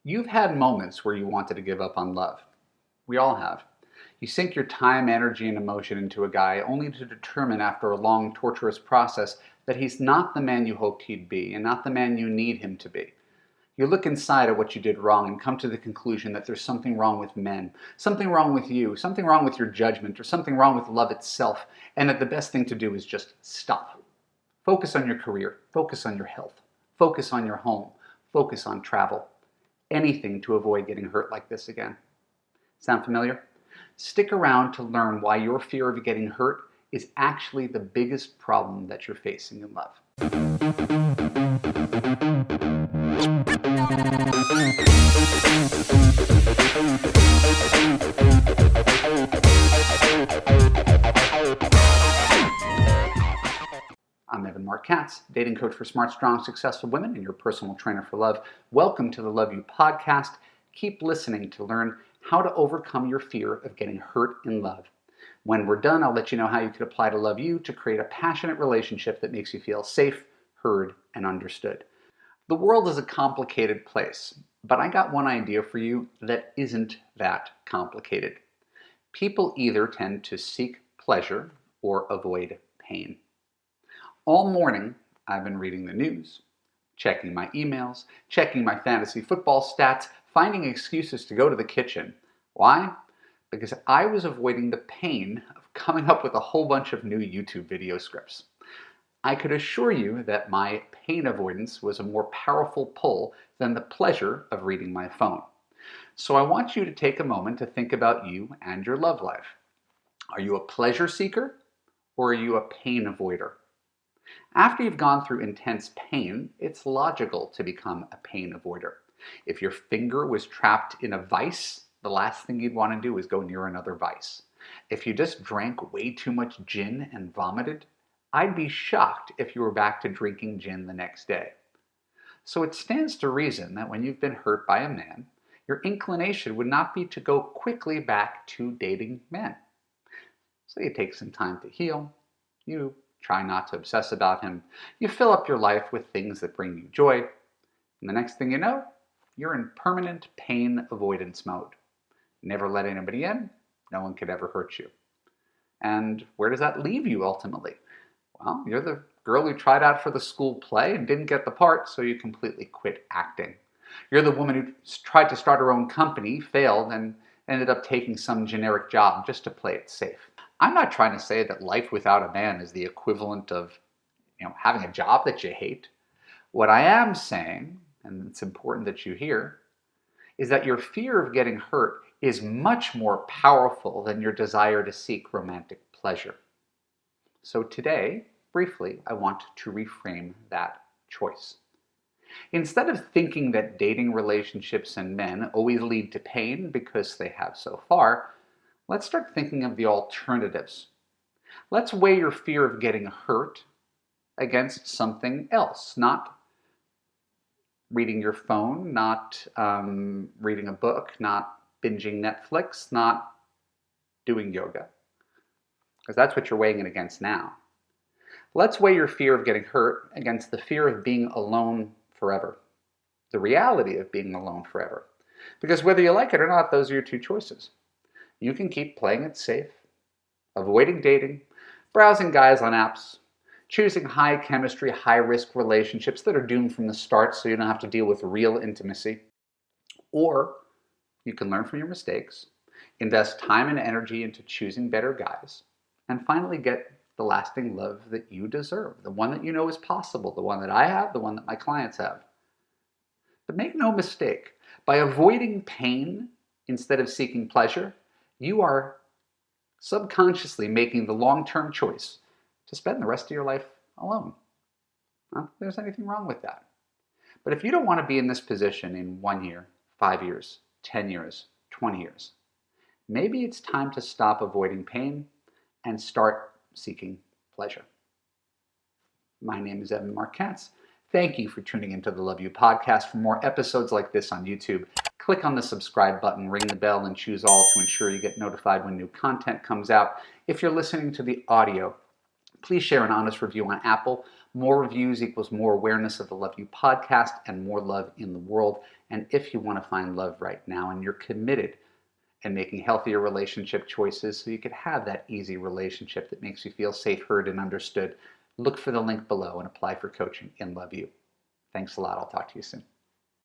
You've had moments where you wanted to give up on love. We all have. You sink your time, energy, and emotion into a guy only to determine after a long, torturous process that he's not the man you hoped he'd be and not the man you need him to be. You look inside at what you did wrong and come to the conclusion that there's something wrong with men, something wrong with you, something wrong with your judgment, or something wrong with love itself, and that the best thing to do is just stop. Focus on your career, focus on your health, focus on your home, focus on travel. Anything to avoid getting hurt like this again. Sound familiar? Stick around to learn why your fear of getting hurt is actually the biggest problem that you're facing in love. I'm Marc Katz, dating coach for smart, strong, successful women and your personal trainer for love. Welcome to the Love You podcast. Keep listening to learn how to overcome your fear of getting hurt in love. When we're done, I'll let you know how you could apply to Love You to create a passionate relationship that makes you feel safe, heard, and understood. The world is a complicated place, but I got one idea for you that isn't that complicated. People either tend to seek pleasure or avoid pain. All morning, I've been reading the news, checking my emails, checking my fantasy football stats, finding excuses to go to the kitchen. Why? Because I was avoiding the pain of coming up with a whole bunch of new YouTube video scripts. I could assure you that my pain avoidance was a more powerful pull than the pleasure of reading my phone. So I want you to take a moment to think about you and your love life. Are you a pleasure seeker or are you a pain avoider? After you've gone through intense pain, it's logical to become a pain avoider. If your finger was trapped in a vice, the last thing you'd want to do is go near another vice. If you just drank way too much gin and vomited, I'd be shocked if you were back to drinking gin the next day. So it stands to reason that when you've been hurt by a man, your inclination would not be to go quickly back to dating men. So you take some time to heal. You try not to obsess about him. You fill up your life with things that bring you joy. And the next thing you know, you're in permanent pain avoidance mode. Never let anybody in. No one could ever hurt you. And where does that leave you ultimately? Well, you're the girl who tried out for the school play and didn't get the part, so you completely quit acting. You're the woman who tried to start her own company, failed, and ended up taking some generic job just to play it safe. I'm not trying to say that life without a man is the equivalent of, having a job that you hate. What I am saying, and it's important that you hear, is that your fear of getting hurt is much more powerful than your desire to seek romantic pleasure. So today, briefly, I want to reframe that choice. Instead of thinking that dating relationships and men always lead to pain because they have so far, let's start thinking of the alternatives. Let's weigh your fear of getting hurt against something else, not reading your phone, not reading a book, not binging Netflix, not doing yoga, because that's what you're weighing it against now. Let's weigh your fear of getting hurt against the fear of being alone forever, the reality of being alone forever. Because whether you like it or not, those are your two choices. You can keep playing it safe, avoiding dating, browsing guys on apps, choosing high chemistry, high risk relationships that are doomed from the start so you don't have to deal with real intimacy. Or you can learn from your mistakes, invest time and energy into choosing better guys, and finally get the lasting love that you deserve, the one that you know is possible, the one that I have, the one that my clients have. But make no mistake, by avoiding pain instead of seeking pleasure, you are subconsciously making the long-term choice to spend the rest of your life alone. Not that there's anything wrong with that. But if you don't want to be in this position in 1 year, 5 years, 10 years, 20 years, maybe it's time to stop avoiding pain and start seeking pleasure. My name is Marc Katz. Thank you for tuning into the Love You podcast. For more episodes like this on YouTube, click on the subscribe button, ring the bell, and choose all to ensure you get notified when new content comes out. If you're listening to the audio, please share an honest review on Apple. More reviews equals more awareness of the Love You podcast and more love in the world. And if you want to find love right now and you're committed and making healthier relationship choices so you could have that easy relationship that makes you feel safe, heard, and understood, look for the link below and apply for coaching in Love You. Thanks a lot. I'll talk to you soon.